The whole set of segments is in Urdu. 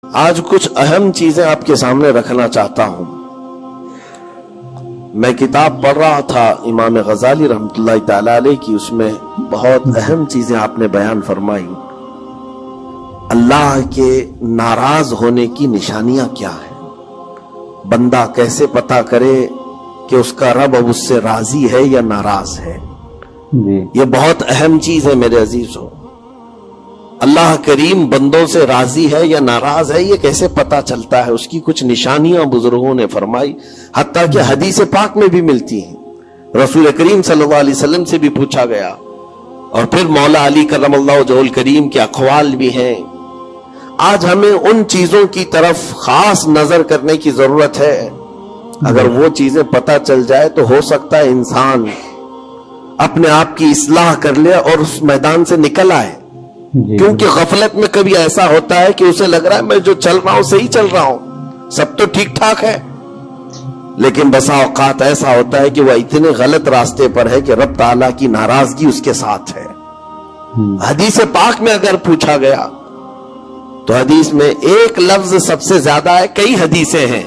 آج کچھ اہم چیزیں آپ کے سامنے رکھنا چاہتا ہوں۔ میں کتاب پڑھ رہا تھا امام غزالی رحمۃ اللہ تعالی علیہ کی، اس میں بہت اہم چیزیں آپ نے بیان فرمائی۔ اللہ کے ناراض ہونے کی نشانیاں کیا ہیں؟ بندہ کیسے پتا کرے کہ اس کا رب اب اس سے راضی ہے یا ناراض ہے؟ یہ بہت اہم چیز ہے میرے عزیزوں۔ اللہ کریم بندوں سے راضی ہے یا ناراض ہے، یہ کیسے پتا چلتا ہے؟ اس کی کچھ نشانیاں بزرگوں نے فرمائی، حتیٰ کہ حدیث پاک میں بھی ملتی ہیں۔ رسول کریم صلی اللہ علیہ وسلم سے بھی پوچھا گیا، اور پھر مولا علی کرم اللہ وجہہ الکریم کے اقوال بھی ہیں۔ آج ہمیں ان چیزوں کی طرف خاص نظر کرنے کی ضرورت ہے۔ اگر وہ چیزیں پتہ چل جائے تو ہو سکتا ہے انسان اپنے آپ کی اصلاح کر لے اور اس میدان سے نکل آئے۔ کیونکہ غفلت میں کبھی ایسا ہوتا ہے کہ اسے لگ رہا ہے میں جو چل رہا ہوں صحیح چل رہا ہوں، سب تو ٹھیک ٹھاک ہے، لیکن بسا اوقات ایسا ہوتا ہے کہ وہ اتنے غلط راستے پر ہے کہ رب تعالیٰ کی ناراضگی اس کے ساتھ ہے۔ حدیث پاک میں اگر پوچھا گیا تو حدیث میں ایک لفظ سب سے زیادہ ہے، کئی حدیثیں ہیں۔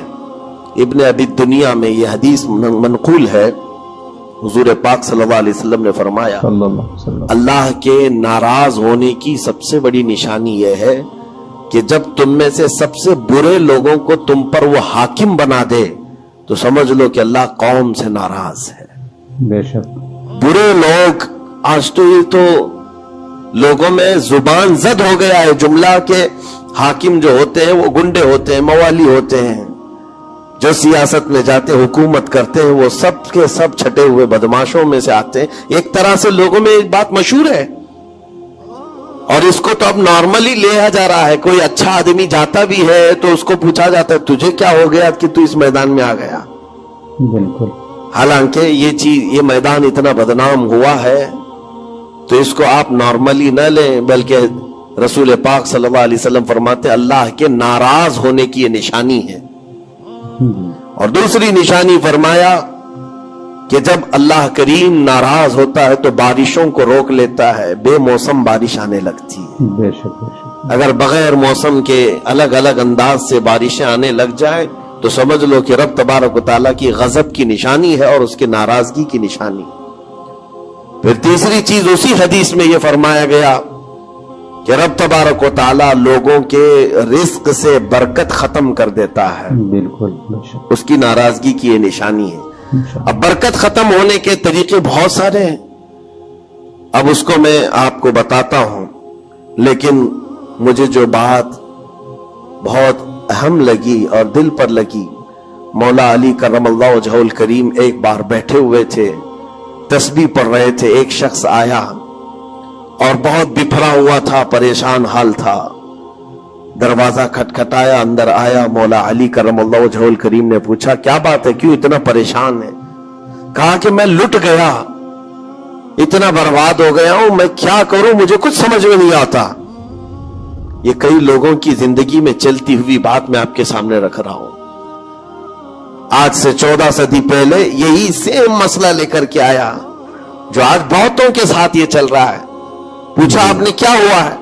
ابن ابی دنیا میں یہ حدیث منقول ہے، حضور پاک صلی اللہ علیہ وسلم نے فرمایا اللہ کے ناراض ہونے کی سب سے بڑی نشانی یہ ہے کہ جب تم میں سے سب سے برے لوگوں کو تم پر وہ حاکم بنا دے تو سمجھ لو کہ اللہ قوم سے ناراض ہے۔ بے شک برے لوگ، آج تو یہ تو لوگوں میں زبان زد ہو گیا ہے جملہ کہ حاکم جو ہوتے ہیں وہ گنڈے ہوتے ہیں، موالی ہوتے ہیں، جو سیاست میں جاتے حکومت کرتے ہیں وہ سب کے سب چھٹے ہوئے بدماشوں میں سے آتے ہیں۔ ایک طرح سے لوگوں میں ایک بات مشہور ہے، اور اس کو تو اب نارملی لیا جا رہا ہے۔ کوئی اچھا آدمی جاتا بھی ہے تو اس کو پوچھا جاتا ہے تجھے کیا ہو گیا کہ تو اس میدان میں آ گیا؟ بالکل۔ حالانکہ یہ میدان اتنا بدنام ہوا ہے تو اس کو آپ نارملی نہ لیں، بلکہ رسول پاک صلی اللہ علیہ وسلم فرماتے ہیں اللہ کے ناراض ہونے کی یہ نشانی ہے۔ اور دوسری نشانی فرمایا کہ جب اللہ کریم ناراض ہوتا ہے تو بارشوں کو روک لیتا ہے، بے موسم بارش آنے لگتی ہے۔ بے شک بے شک۔ اگر بغیر موسم کے الگ الگ انداز سے بارشیں آنے لگ جائیں تو سمجھ لو کہ رب تبارک و تعالیٰ کی غضب کی نشانی ہے اور اس کی ناراضگی کی نشانی۔ پھر تیسری چیز اسی حدیث میں یہ فرمایا گیا کہ رب تبارک و تعالیٰ لوگوں کے رزق سے برکت ختم کر دیتا ہے۔ بالکل بے شک۔ اس کی ناراضگی کی یہ نشانی ہے۔ اب برکت ختم ہونے کے طریقے بہت سارے ہیں، اب اس کو میں آپ کو بتاتا ہوں، لیکن مجھے جو بات بہت اہم لگی اور دل پر لگی، مولا علی کرم اللہ وجہہ الکریم ایک بار بیٹھے ہوئے تھے، تسبیح پڑھ رہے تھے، ایک شخص آیا اور بہت بپھرا ہوا تھا، پریشان حال تھا۔ دروازہ کھٹکھٹایا، اندر آیا، مولا علی کرم اللہ وجہہ الکریم نے پوچھا کیا بات ہے، کیوں اتنا پریشان ہے؟ کہا کہ میں لٹ گیا، اتنا برباد ہو گیا ہوں، میں کیا کروں، مجھے کچھ سمجھ میں نہیں آتا۔ یہ کئی لوگوں کی زندگی میں چلتی ہوئی بات میں آپ کے سامنے رکھ رہا ہوں۔ آج سے 14 صدی پہلے یہی سیم مسئلہ لے کر کے آیا جو آج بہتوں کے ساتھ یہ چل رہا ہے۔ پوچھا آپ نے کیا ہوا ہے؟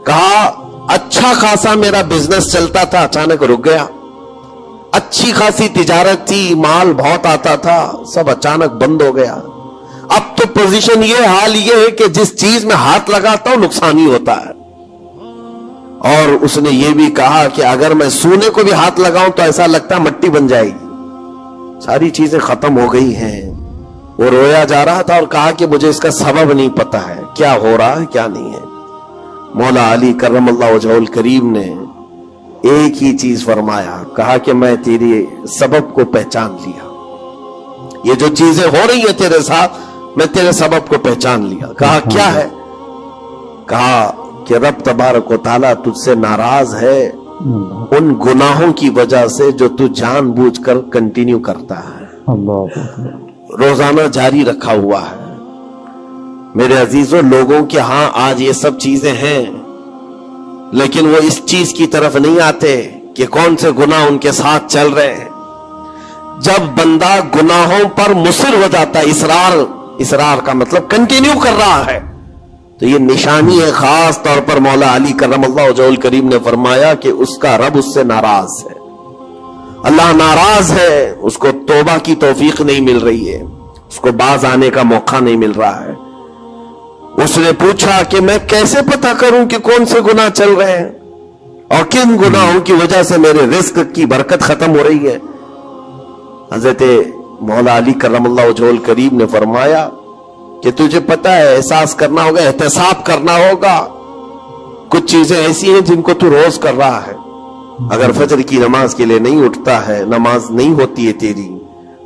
کہا اچھا خاصا میرا بزنس چلتا تھا، اچانک رک گیا، اچھی خاصی تجارت تھی، مال بہت آتا تھا، سب اچانک بند ہو گیا۔ اب تو پوزیشن یہ، حال یہ ہے کہ جس چیز میں ہاتھ لگاتا ہوں نقصان ہی ہوتا ہے۔ اور اس نے یہ بھی کہا کہ اگر میں سونے کو بھی ہاتھ لگاؤں تو ایسا لگتا ہے مٹی بن جائے گی، ساری چیزیں ختم ہو گئی ہیں۔ وہ رویا جا رہا تھا اور کہا کہ مجھے اس کا سبب نہیں پتا ہے، کیا ہو رہا ہے کیا نہیں ہے۔ مولا علی کرم اللہ وجہہ الکریم نے ایک ہی چیز فرمایا، کہا کہ میں تیرے سبب کو پہچان لیا، یہ جو چیزیں ہو رہی ہیں تیرے ساتھ میں تیرے سبب کو پہچان لیا۔ کہا کیا ہے؟ کہا کہ رب تبارک و تعالیٰ تجھ سے ناراض ہے ان گناہوں کی وجہ سے جو تو جان بوجھ کر کنٹینیو کرتا ہے، روزانہ جاری رکھا ہوا ہے۔ میرے عزیزوں، لوگوں کے ہاں آج یہ سب چیزیں ہیں، لیکن وہ اس چیز کی طرف نہیں آتے کہ کون سے گناہ ان کے ساتھ چل رہے ہیں۔ جب بندہ گناہوں پر مصر ہو جاتا ہے، اصرار کا مطلب کنٹینیو کر رہا ہے، تو یہ نشانی ہے. خاص طور پر مولا علی کرم اللہ وجہہ الکریم نے فرمایا کہ اس کا رب اس سے ناراض ہے. اللہ ناراض ہے, اس کو توبہ کی توفیق نہیں مل رہی ہے, اس کو باز آنے کا موقع نہیں مل رہا ہے. اس نے پوچھا کہ میں کیسے پتہ کروں کہ کون سے گناہ چل رہے ہیں اور کن گناہوں کی وجہ سے میرے رزق کی برکت ختم ہو رہی ہے. حضرت مولا علی کرم اللہ وجہہ الکریم نے فرمایا کہ تجھے پتہ ہے, احساس کرنا ہوگا, احتساب کرنا ہوگا. کچھ چیزیں ایسی ہیں جن کو تو روز کر رہا ہے. اگر فجر کی نماز کے لیے نہیں اٹھتا ہے, نماز نہیں ہوتی ہے تیری,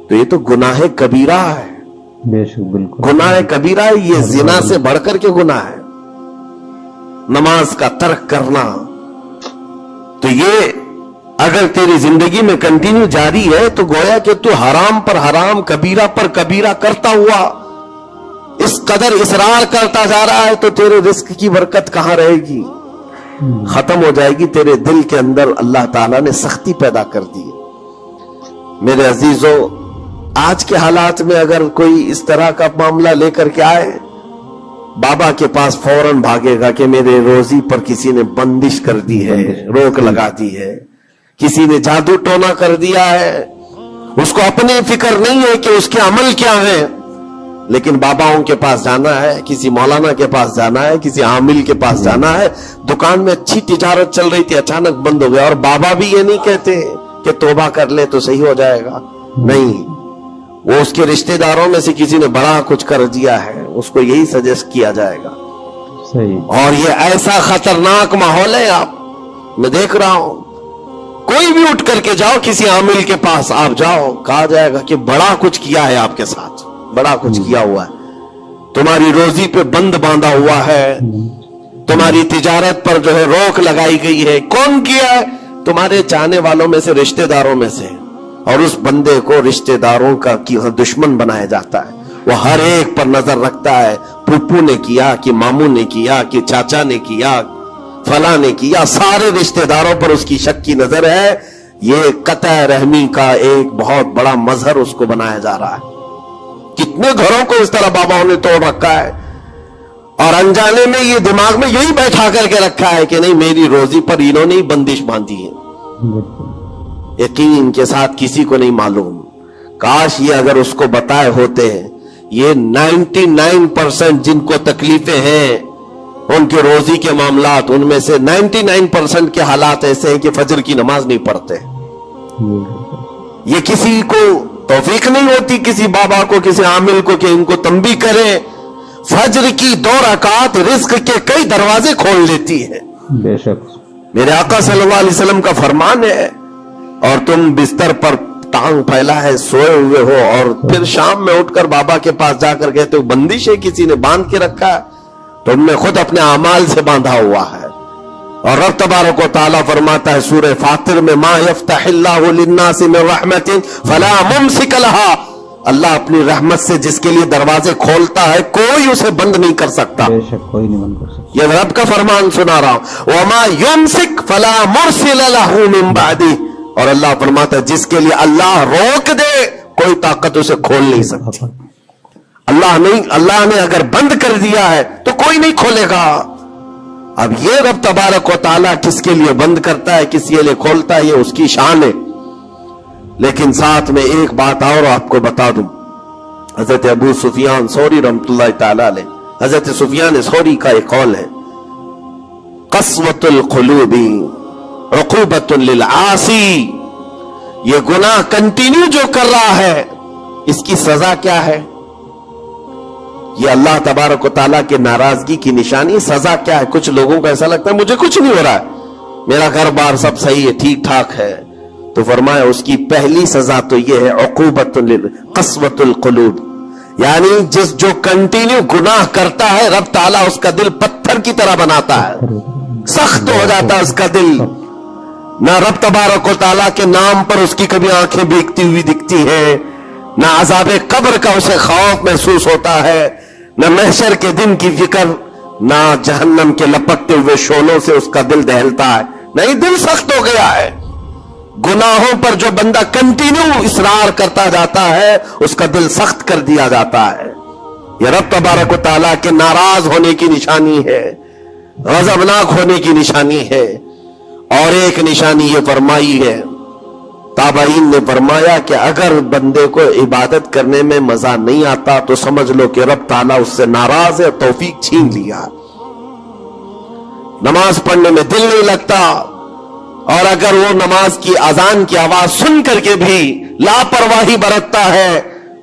تو یہ تو گناہ کبیرہ ہے. بے شک بالکل گناہ کبیرہ ہے, یہ زنا سے بڑھ کر کے گناہ ہے. نماز کا ترک کرنا, تو یہ اگر تیری زندگی میں کنٹینیو جاری ہے تو گویا کہ تو حرام پر حرام, کبیرہ پر کبیرہ کرتا ہوا اس قدر اصرار کرتا جا رہا ہے, تو تیرے رزق کی برکت کہاں رہے گی؟ ختم ہو جائے گی. تیرے دل کے اندر اللہ تعالیٰ نے سختی پیدا کر دی. میرے عزیزوں, آج کے حالات میں اگر کوئی اس طرح کا معاملہ لے کر کے آئے, بابا کے پاس فوراً بھاگے گا کہ میرے روزی پر کسی نے بندش کر دی ہے, روک لگا دی ہے, کسی نے جادو ٹونا کر دیا ہے. اس کو اپنی فکر نہیں ہے کہ اس کے عمل کیا ہے, لیکن باباؤں کے پاس جانا ہے, کسی مولانا کے پاس جانا ہے, کسی عامل کے پاس جانا ہے. دکان میں اچھی تجارت چل رہی تھی, اچانک بند ہو گیا, اور بابا بھی یہ نہیں کہتے کہ توبہ کر لے تو صحیح ہو جائے گا. نہیں, وہ اس کے رشتہ داروں میں سے کسی نے بڑا کچھ کر دیا ہے, اس کو یہی سجیسٹ کیا جائے گا. صحیح. اور یہ ایسا خطرناک ماحول ہے, میں دیکھ رہا ہوں. کوئی بھی اٹھ کر کے جاؤ, کسی عامل کے پاس آپ جاؤ, کہا جائے گا کہ بڑا کچھ کیا ہے آپ کے ساتھ, بڑا کچھ کیا ہوا ہے, تمہاری روزی پہ بند باندھا ہوا ہے, تمہاری تجارت پر جو ہے روک لگائی گئی ہے. کون کیا ہے؟ تمہارے چاہنے والوں میں سے, رشتہ داروں میں سے. اور اس بندے کو رشتہ داروں کا دشمن بنایا جاتا ہے. وہ ہر ایک پر نظر رکھتا ہے, پھپھو نے کیا کہ ماموں نے کیا کہ چاچا نے کیا, فلاں نے کیا, سارے رشتہ داروں پر اس کی شک کی نظر ہے. یہ قطع رحمی کا ایک بہت بڑا مظہر اس کو بنایا جا رہا ہے. کتنے گھروں کو اس طرح باباؤں نے توڑ رکھا ہے, اور انجانے میں یہ دماغ میں یہی بیٹھا کر کے رکھا ہے کہ نہیں, میری روزی پر انہوں نے ہی بندش باندھی ہے. یقین کے ساتھ کسی کو نہیں معلوم. کاش یہ اگر اس کو بتائے ہوتے ہیں. یہ 99% جن کو تکلیفیں ہیں ان کے روزی کے معاملات, ان میں سے 99% کے حالات ایسے ہیں کہ فجر کی نماز نہیں پڑھتے. یہ کسی کو توفیق نہیں ہوتی, کسی بابا کو, کسی عامل کو, کہ ان کو تنبیہ کرے. فجر کی 2 رکعات رزق کے کئی دروازے کھول لیتی ہے. بے شک میرے آقا صلی اللہ علیہ وسلم کا فرمان ہے, اور تم بستر پر ٹانگ پھیلا ہے سوئے ہوئے ہو, اور پھر شام میں اٹھ کر بابا کے پاس جا کر کہتے ہو بندش ہے, کسی نے باندھ کے رکھا ہے, تم نے خود اپنے اعمال سے باندھا ہوا ہے. اور رب تبارک و تعالیٰ فرماتا ہے سورہ فاطر میں, ما یفتح اللہ للناس من رحمت فلا ممسک لها, اللہ اپنی رحمت سے جس کے لیے دروازے کھولتا ہے کوئی اسے بند نہیں کر سکتا. بے شک کوئی نہیں بند کر سکتا. یہ رب کا فرمان سنا رہا ہوں. وما یمسک فلا مرسل له من بعده, اور اللہ فرماتا ہے جس کے لیے اللہ روک دے کوئی طاقت اسے کھول نہیں سکتی. اللہ نے اگر بند کر دیا ہے تو کوئی نہیں کھولے گا. اب یہ رب تبارک و تعالیٰ کس کے لیے بند کرتا ہے, کس کے لیے کھولتا ہے, یہ اس کی شان ہے. لیکن ساتھ میں ایک بات اور آپ کو بتا دوں. حضرت ابو سفیان ثوری رحمۃ اللہ تعالی علیہ, حضرت سفیان ثوری کا ایک قول ہے, قسوۃ القلوب عقوبۃ للعاصی, یہ گناہ کنٹینیو جو کر رہا ہے اس کی سزا کیا ہے؟ یہ اللہ تبارک و تعالیٰ کے ناراضگی کی نشانی. سزا کیا ہے؟ کچھ لوگوں کو ایسا لگتا ہے مجھے کچھ نہیں ہو رہا ہے, میرا گھر بار سب صحیح ہے, ٹھیک ٹھاک ہے. تو فرمایا اس کی پہلی سزا تو یہ ہے عقوبۃ قسوۃ القلوب, یعنی جو کنٹینیو گناہ کرتا ہے رب تعالیٰ اس کا دل پتھر کی طرح بناتا ہے, سخت ہو جاتا ہے اس کا دل. نہ رب تبارک و تعالیٰ کے نام پر اس کی کبھی آنکھیں بھیگتی ہوئی دکھتی ہیں, نہ عذاب قبر کا اسے خوف محسوس ہوتا ہے, نہ محشر کے دن کی فکر, نہ جہنم کے لپکتے ہوئے شعلوں سے اس کا دل دہلتا ہے. نہیں, دل سخت ہو گیا ہے. گناہوں پر جو بندہ کنٹینیو اصرار کرتا جاتا ہے اس کا دل سخت کر دیا جاتا ہے. یہ رب تبارک و تعالیٰ کے ناراض ہونے کی نشانی ہے، غضبناک ہونے کی نشانی ہے۔ اور ایک نشانی یہ فرمائی ہے، تابعین نے فرمایا کہ اگر بندے کو عبادت کرنے میں مزہ نہیں آتا تو سمجھ لو کہ رب تعالیٰ اس سے ناراض ہے اور توفیق چھین لیا۔ نماز پڑھنے میں دل نہیں لگتا، اور اگر وہ نماز کی اذان کی آواز سن کر کے بھی لاپرواہی برتتا ہے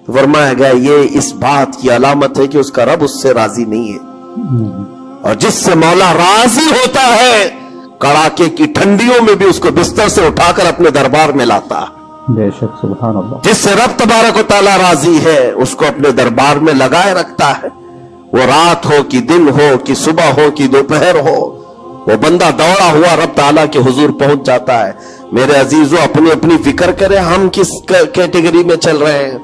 تو فرمایا گیا یہ اس بات کی علامت ہے کہ اس کا رب اس سے راضی نہیں ہے۔ اور جس سے مولا راضی ہوتا ہے کڑاکے کی ٹھنڈیوں میں بھی اس کو بستر سے اٹھا کر اپنے دربار میں لاتا ہے۔ بے شک، سبحان اللہ۔ جس سے رب تبارک و تعالیٰ راضی ہے اس کو اپنے دربار میں لگائے رکھتا ہے، وہ رات ہو کہ دن ہو کہ صبح ہو کہ دوپہر ہو، وہ بندہ دوڑا ہوا رب تعالیٰ کے حضور پہنچ جاتا ہے۔ میرے عزیزو، اپنی اپنی فکر کرے ہم کس کیٹیگری میں چل رہے ہیں۔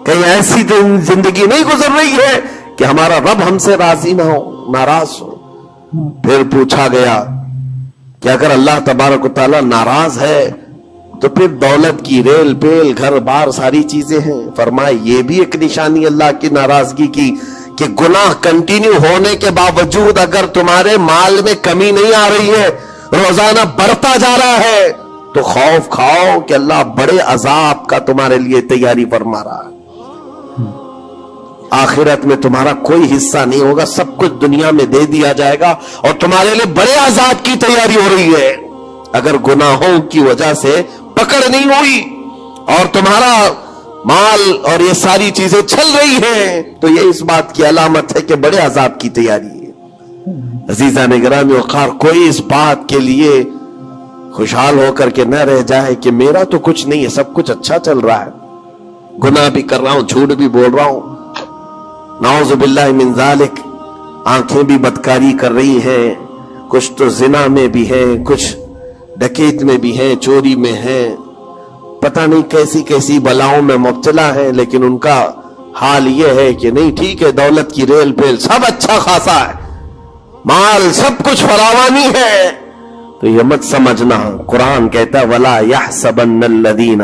کہیں ایسی زندگی نہیں گزر رہی ہے کہ ہمارا رب ہم سے راضی نہ ہو، ناراض ہو۔ پھر پوچھا گیا کہ اگر اللہ تبارک و تعالیٰ ناراض ہے تو پھر دولت کی ریل پیل گھر بار ساری چیزیں ہیں۔ فرمائے یہ بھی ایک نشانی اللہ کی ناراضگی کی کہ گناہ کنٹینیو ہونے کے باوجود اگر تمہارے مال میں کمی نہیں آ رہی ہے، روزانہ بڑھتا جا رہا ہے، تو خوف کھاؤ کہ اللہ بڑے عذاب کا تمہارے لیے تیاری فرما رہا ہے۔ آخرت میں تمہارا کوئی حصہ نہیں ہوگا، سب کچھ دنیا میں دے دیا جائے گا اور تمہارے لیے بڑے عذاب کی تیاری ہو رہی ہے اگر گناہوں کی وجہ سے پکڑ نہیں ہوئی اور تمہارا مال اور یہ ساری چیزیں چل رہی ہیں تو یہ اس بات کی علامت ہے کہ بڑے عذاب کی تیاری ہے۔ عزیزان گرامی وقار، کوئی اس بات کے لیے خوشحال ہو کر کے نہ رہ جائے کہ میرا تو کچھ نہیں ہے، سب کچھ اچھا چل رہا ہے، گناہ بھی کر رہا ہوں، جھوٹ بھی بول رہا ہوں، نعوذ باللہ من ذالک، آنکھیں بھی بدکاری کر رہی ہیں، کچھ تو زنا میں بھی ہیں، کچھ ڈکیت میں بھی ہیں، چوری میں ہیں، پتہ نہیں کیسی کیسی بلاؤں میں مبتلا ہیں، لیکن ان کا حال یہ ہے کہ نہیں ٹھیک ہے، دولت کی ریل پیل سب اچھا خاصا ہے، مال سب کچھ فراوانی ہے، تو یہ مت سمجھنا۔ قرآن کہتا ہے وَلَا يَحْسَبَنَّ الَّذِينَ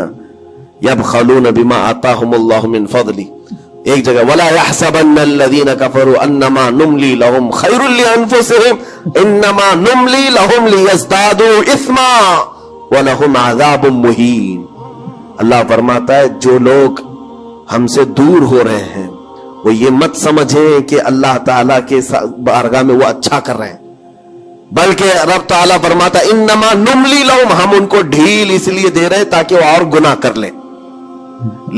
يَبْخَلُونَ بِمَا آتَاهُمُ اللَّهُ مِنْ فَضْلِهِ، ایک جگہ وَلَا يَحْسَبَنَّ الَّذِينَ كَفَرُوا أَنَّمَا نُمْلِي لَهُمْ خَيْرٌ لِأَنفُسِهِمْ إِنَّمَا نُمْلِي لَهُمْ لِيَزْدَادُوا إِثْمًا وَلَهُمْ عَذَابٌ مُهِينٌ۔ اللہ فرماتا ہے جو لوگ ہم سے دور ہو رہے ہیں وہ یہ مت سمجھیں کہ اللہ تعالیٰ کے بارگاہ میں وہ اچھا کر رہے ہیں، بلکہ رب تعالیٰ فرماتا ہے انما نملی لہم، ہم ان کو ڈھیل اس لیے دے رہے تاکہ وہ اور گناہ کر لیں،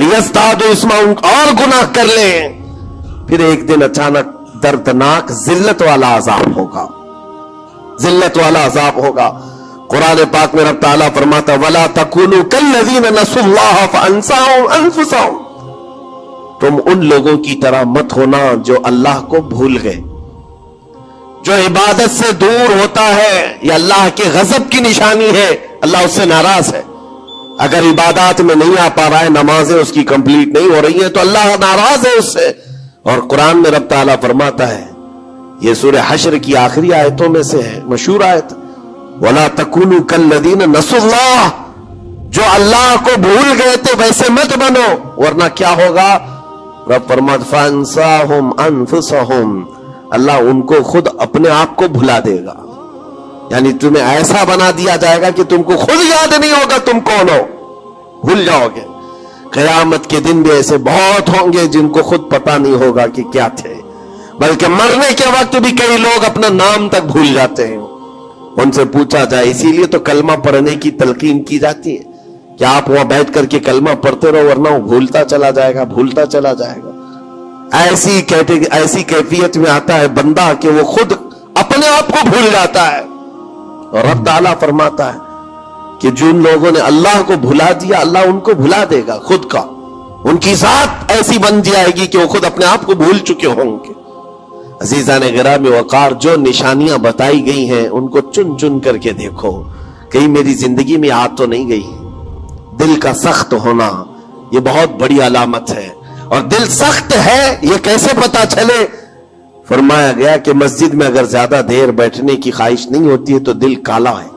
لیزدادوا اسما، اور گناہ کر لیں، پھر ایک دن اچانک دردناک ذلت والا عذاب ہوگا، ذلت والا عذاب ہوگا۔ قرآن پاک میں رب تعالیٰ فرماتا وَلَا تَكُونُوا كَالَّذِينَ نَسُوا اللَّهَ فَأَنسَاهُمْ أَنفُسَهُمْ، تم ان لوگوں کی طرح مت ہونا جو اللہ کو بھول گئے، جو عبادت سے دور ہوتا ہے، یہ اللہ کے غضب کی نشانی ہے، اللہ اس سے ناراض ہے۔ اگر عبادات میں نہیں آ پا رہا ہے، نمازیں اس کی کمپلیٹ نہیں ہو رہی ہیں تو اللہ ناراض ہے اس سے۔ اور قرآن میں رب تعالیٰ فرماتا ہے، یہ سورہ حشر کی آخری آیتوں میں سے ہے، مشہور آیت، وَلَا تَكُونُوا كَالَّذِينَ نَسُوا اللَّهَ، جو اللہ کو بھول گئے تھے ویسے مت بنو، ورنہ کیا ہوگا؟ رب فرماتا فَأَنسَاهُمْ أَنفُسَهُمْ، اللہ ان کو خود اپنے آپ کو بھلا دے گا، یعنی تمہیں ایسا بنا دیا جائے گا کہ تم کو خود یاد نہیں ہوگا تم کون ہو، بھول جاؤ گے۔ قیامت کے دن بھی ایسے بہت ہوں گے جن کو خود پتا نہیں ہوگا کہ کیا تھے، بلکہ مرنے کے وقت بھی کئی لوگ اپنا نام تک بھول جاتے ہیں۔ ان سے پوچھا جائے، اسی لیے تو کلمہ پڑھنے کی تلقین کی جاتی ہے کہ آپ وہاں بیٹھ کر کے کلمہ پڑھتے رہو، ورنہ وہ بھولتا چلا جائے گا، بھولتا چلا جائے گا۔ ایسی کیفیت میں آتا ہے بندہ کہ وہ خود اپنے آپ کو بھول جاتا ہے۔ اور رب تعالیٰ فرماتا ہے کہ جن لوگوں نے اللہ کو بھلا دیا اللہ ان کو بھلا دے گا خود کا، ان کی ذات ایسی بن جائے گی کہ وہ خود اپنے آپ کو بھول چکے ہوں گے۔ عزیزان گرامی وقار، جو نشانیاں بتائی گئی ہیں ان کو چن چن کر کے دیکھو، کہیں میری زندگی میں آ تو نہیں گئی۔ دل کا سخت ہونا یہ بہت بڑی علامت ہے، اور دل سخت ہے یہ کیسے پتا چلے؟ فرمایا گیا کہ مسجد میں اگر زیادہ دیر بیٹھنے کی خواہش نہیں ہوتی ہے تو دل کالا ہے،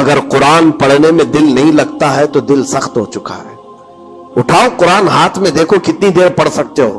اگر قرآن پڑھنے میں دل نہیں لگتا ہے تو دل سخت ہو چکا ہے۔ اٹھاؤ قرآن ہاتھ میں، دیکھو کتنی دیر پڑھ سکتے ہو،